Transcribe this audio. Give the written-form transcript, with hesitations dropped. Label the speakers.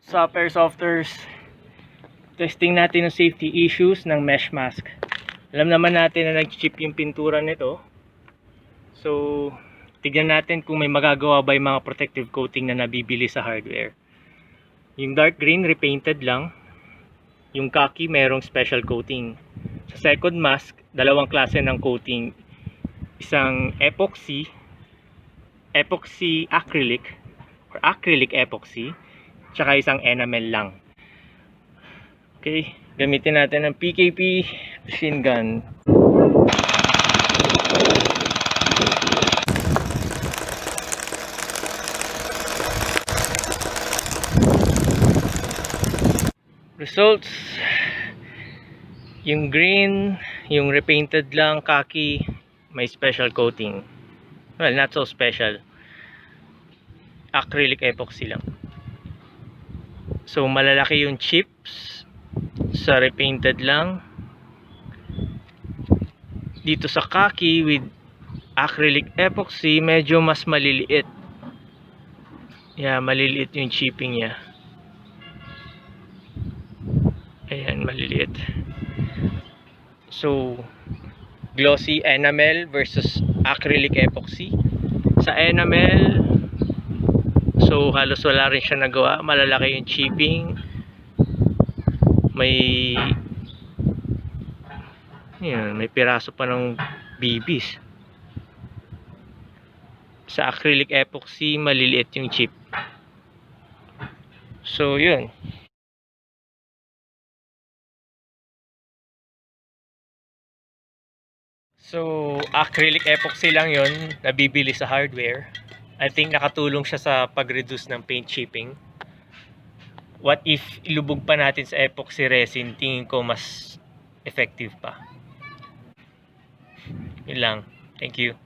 Speaker 1: Sa Airsofters, testing natin ang safety issues ng mesh mask. Alam naman natin na nag-chip yung pintura nito. So, tignan natin kung may magagawa ba yung mga protective coating na nabibili sa hardware. Yung dark green, repainted lang. Yung khaki, merong special coating. Sa second mask, dalawang klase ng coating. Isang epoxy acrylic or acrylic epoxy, tsaka isang enamel lang. Okay, gamitin natin ang PKP machine gun. Results, yung green, yung repainted lang, khaki, may special coating. Well, not so special. Acrylic epoxy lang. So malalaki yung chips sa repainted lang. Dito sa khaki with acrylic epoxy, medyo mas maliliit. Yeah, maliliit yung chipping niya. Ayan, maliliit. So glossy enamel versus acrylic epoxy. Sa enamel, so halos wala rin siya nagawa. Malalaki yung chipping. May piraso pa ng bibis. Sa acrylic epoxy, maliliit yung chip. So yun. So acrylic epoxy lang yun, nabibili sa hardware. I think nakatulong siya sa pag-reduce ng paint chipping. What if ilubog pa natin sa epoxy resin? Tingin ko mas effective pa. Yun lang. Thank you.